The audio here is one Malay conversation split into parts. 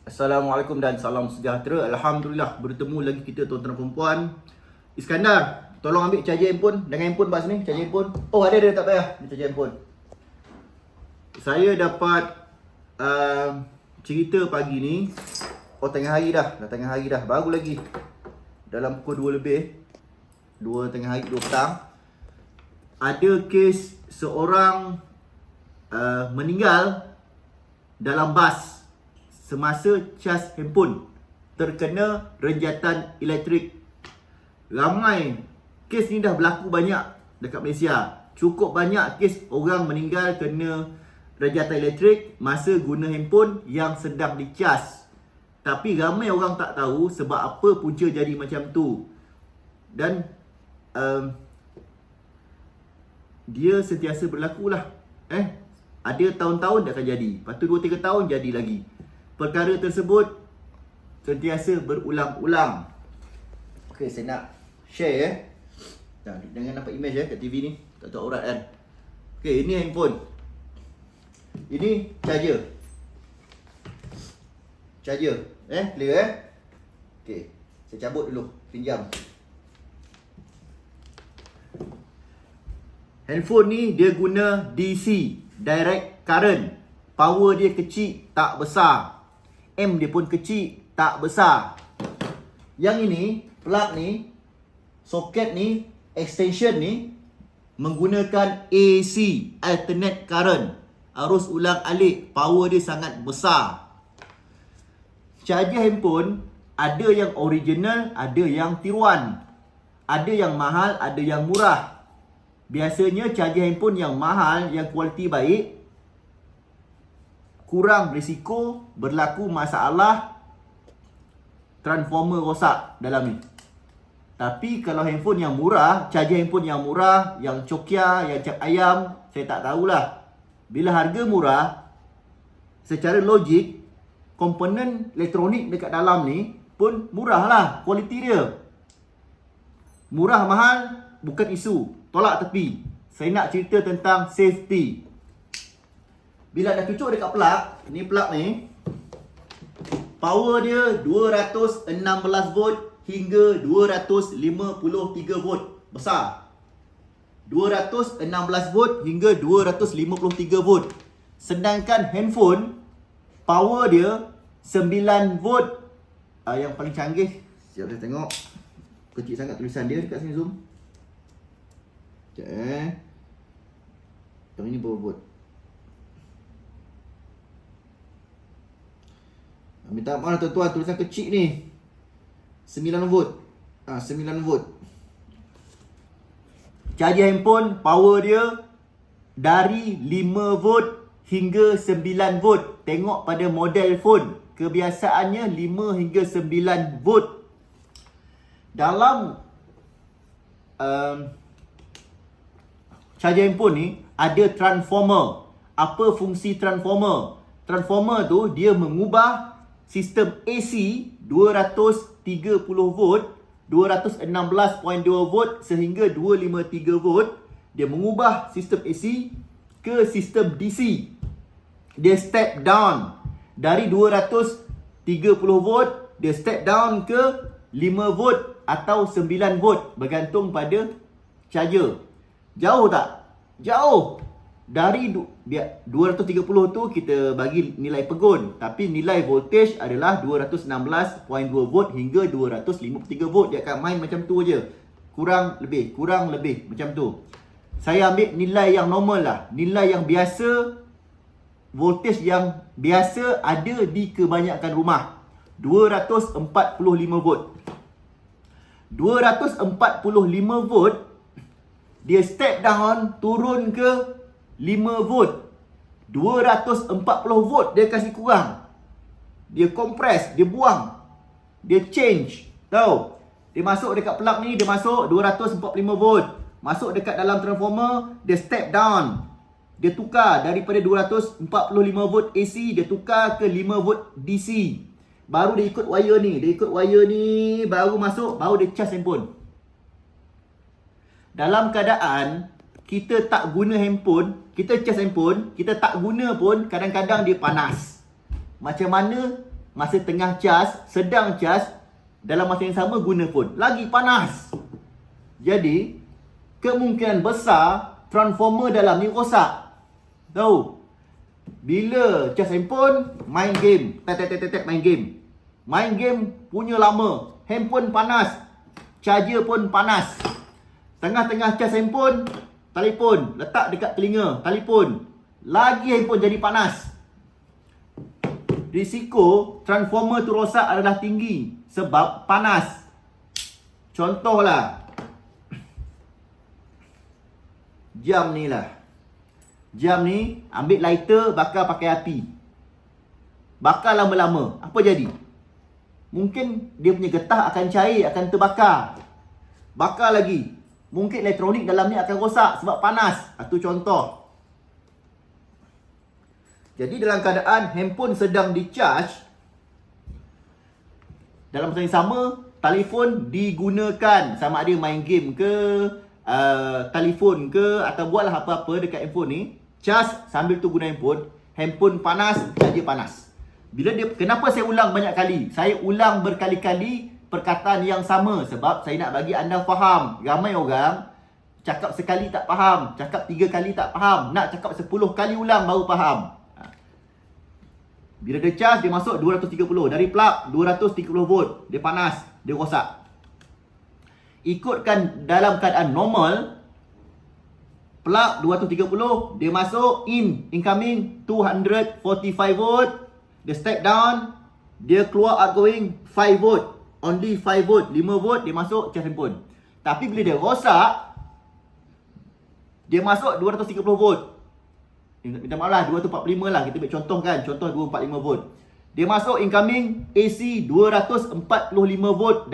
Assalamualaikum dan salam sejahtera. Alhamdulillah bertemu lagi kita tuan-tuan dan puan. Iskandar, tolong ambil charger handphone. Dengan handphone pas ni, charger handphone. Oh ada tak payah. Ni charger handphone. Saya dapat cerita pagi ni. Oh tengah hari dah. Dah tengah hari dah. Baru lagi. Dalam pukul 2 lebih. 2 tengah hari, 2 petang. Ada kes seorang meninggal dalam bas semasa cas handphone terkena renjatan elektrik. Ramai kes ni dah berlaku banyak dekat Malaysia. Cukup banyak kes orang meninggal kena renjatan elektrik masa guna handphone yang sedang dicas. Tapi ramai orang tak tahu sebab apa punca jadi macam tu. Dan dia sentiasa berlaku lah. Ada tahun-tahun dia akan jadi. Lepas tu 2-3 tahun jadi lagi. Perkara tersebut sentiasa berulang-ulang. Okey, saya nak share jangan nampak image kat TV ni. Tak tahu aurat kan. Okey, ini handphone. Ini charger. Charger. Clear Okey, saya cabut dulu. Pinjam. Handphone ni dia guna DC, direct current. Power dia kecil, tak besar. M dia pun kecil, tak besar. Yang ini, plug ni, soket ni, extension ni menggunakan AC, alternate current. Arus ulang alik, power dia sangat besar. Charger handphone ada yang original, ada yang tiruan. Ada yang mahal, ada yang murah. Biasanya charger handphone yang mahal, yang kualiti baik, kurang berisiko berlaku masalah transformer rosak dalam ni. Tapi kalau handphone yang murah, charger handphone yang murah, yang Nokia, yang cap ayam, saya tak tahulah. Bila harga murah, secara logik, komponen elektronik dekat dalam ni pun murah lah kualiti dia. Murah mahal bukan isu, tolak tepi. Saya nak cerita tentang safety. Bila dah cucuk dekat plug, ni plug ni, power dia 216 volt hingga 253 volt. Besar. 216 volt hingga 253 volt. Sedangkan handphone, power dia 9 volt. Yang paling canggih, siap saya tengok. Kecil sangat tulisan dia dekat sini, zoom. Sekejap Yang ini berapa volt? Minta maaf tuan-tuan, tulisan kecil ni 9 volt. 9 volt. Charger handphone power dia dari 5 volt hingga 9 volt. Tengok pada model phone. Kebiasaannya 5 hingga 9 volt. Dalam charger handphone ni ada transformer. Apa fungsi transformer? Transformer tu dia mengubah sistem AC 230 volt, 216.2 volt sehingga 253 volt. Dia mengubah sistem AC ke sistem DC. Dia step down dari 230 volt, dia step down ke 5 volt atau 9 volt bergantung pada charger. Jauh tak? Jauh. Dari 230 tu kita bagi nilai pegun, tapi nilai voltage adalah 216.2 volt hingga 253 volt. Dia akan main macam tu je. Kurang lebih macam tu. Saya ambil nilai yang normal lah, nilai yang biasa, voltage yang biasa ada di kebanyakan rumah. 245 volt. 245 volt dia step down turun ke 5 volt. 240 volt dia kasih kurang. Dia compress, dia buang. Dia change. Tahu? Dia masuk dekat plug ni, dia masuk 245 volt. Masuk dekat dalam transformer, dia step down. Dia tukar daripada 245 volt AC, dia tukar ke 5 volt DC. Baru dia ikut wire ni. Dia ikut wire ni, baru masuk, baru dia charge handphone. Dalam keadaan kita tak guna handphone, kita charge handphone, kita tak guna pun, kadang-kadang dia panas. Macam mana masa tengah cas, sedang cas, dalam masa yang sama guna phone, lagi panas. Jadi kemungkinan besar transformer dalam ni rosak. Tahu? Bila cas handphone, main game, main game. Main game punya lama, handphone panas, charger pun panas. Tengah-tengah cas handphone, telefon letak dekat telinga, telefon, lagi handphone jadi panas. Risiko transformer tu rosak adalah tinggi sebab panas. Contohlah, jam ni lah. Jam ni ambil lighter, bakar pakai api. Bakar lama-lama, apa jadi? Mungkin dia punya getah akan cair, akan terbakar. Bakar lagi, mungkin elektronik dalam ni akan rosak sebab panas. Itu contoh. Jadi dalam keadaan handphone sedang di-charge, dalam masa yang sama, telefon digunakan. Sama ada main game ke, telefon ke, atau buatlah apa-apa dekat handphone ni. Charge sambil tu guna handphone. Handphone panas, charger panas. Kenapa saya ulang banyak kali? Saya ulang berkali-kali perkataan yang sama sebab saya nak bagi anda faham. Ramai orang cakap sekali tak faham, cakap 3 kali tak faham, nak cakap 10 kali ulang baru faham. Bila dia charge, dia masuk 230. Dari plug 230 volt. Dia panas, dia rosak. Ikutkan dalam keadaan normal, plug 230, dia masuk incoming 245 volt. Dia step down, dia keluar outgoing 5 volt. Only 5 volt, 5 volt dia masuk charge handphone. Tapi bila dia rosak, dia masuk 230 volt. Minta maaf lah, 245 lah. Kita ambil contoh kan. Contoh 245 volt. Dia masuk incoming AC 245 volt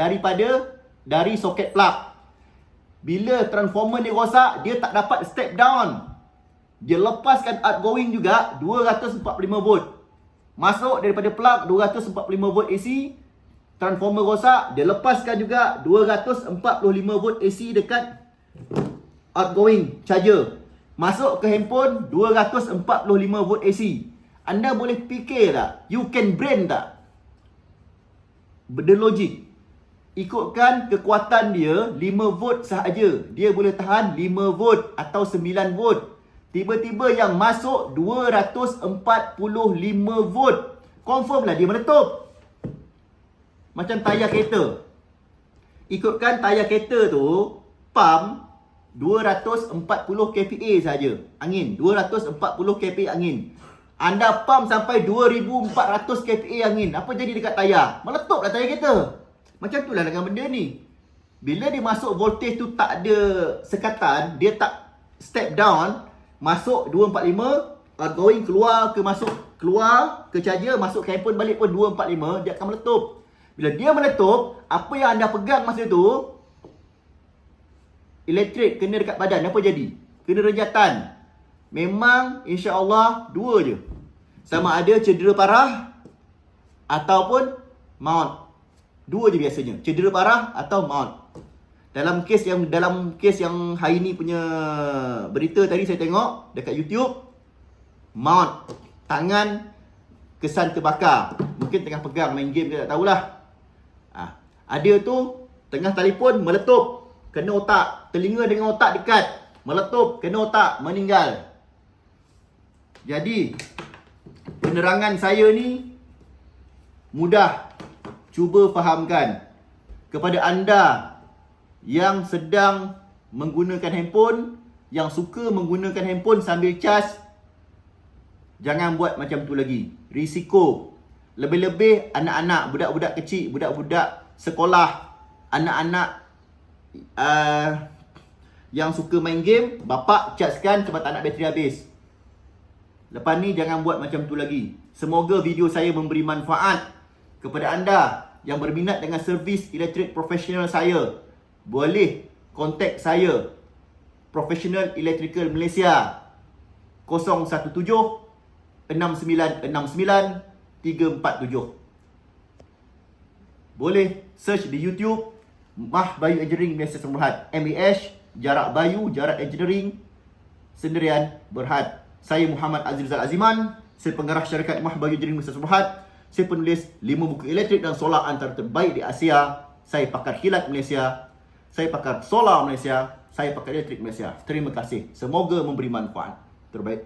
dari soket plug. Bila transformer ni rosak, dia tak dapat step down. Dia lepaskan outgoing juga 245 volt. Masuk daripada plug 245 volt AC. Transformer rosak, dia lepaskan juga 245 volt AC dekat outgoing charger. Masuk ke handphone 245 volt AC. Anda boleh fikir tak? You can brain tak? Berlogik. Ikutkan kekuatan dia 5 volt sahaja. Dia boleh tahan 5 volt atau 9 volt. Tiba-tiba yang masuk 245 volt. Confirm lah dia meletup. Macam tayar kereta. Ikutkan tayar kereta tu, pump 240 kPa saja angin. 240 kPa angin. Anda pump sampai 2400 kPa angin. Apa jadi dekat tayar? Meletuplah tayar kereta. Macam itulah dengan benda ni. Bila dia masuk voltage tu tak ada sekatan, dia tak step down, masuk 245, outgoing keluar ke charger, masuk ke handphone balik pun 245, dia akan meletup. Bila dia meletup, apa yang anda pegang masa tu, elektrik kena dekat badan, apa jadi? Kena rejatan. Memang insya-Allah dua je. Sama ada cedera parah ataupun maut. Dua je biasanya, cedera parah atau maut. Dalam kes yang hari ni punya berita tadi saya tengok dekat YouTube, maut. Tangan kesan terbakar. Mungkin tengah pegang main game, dia tak tahulah. Ada tu tengah telefon meletup. Kena otak, telinga dengan otak dekat, meletup, kena otak, meninggal. Jadi, penerangan saya ni mudah. Cuba fahamkan kepada anda yang sedang menggunakan handphone, yang suka menggunakan handphone sambil cas, jangan buat macam tu lagi. Risiko. Lebih-lebih anak-anak, budak-budak kecil, budak-budak sekolah, anak-anak yang suka main game, bapak chargekan sebab tak nak bateri habis. Lepas ni jangan buat macam tu lagi. Semoga video saya memberi manfaat kepada anda yang berminat dengan servis elektrik profesional saya. Boleh kontak saya, Professional Electrical Malaysia, 017 6969 347. Boleh search di YouTube Mah Bayu Engineering Malaysia Berhad. MAH, jarak Bayu, jarak engineering, sendirian Berhad. Saya Muhammad Azrizal Aziman, saya pengarah syarikat Mah Bayu Engineering Malaysia Berhad. Saya penulis 5 buku elektrik dan solar antara terbaik di Asia. Saya pakar kilat Malaysia. Saya pakar solar Malaysia. Saya pakar elektrik Malaysia. Terima kasih. Semoga memberi manfaat. Terbaik.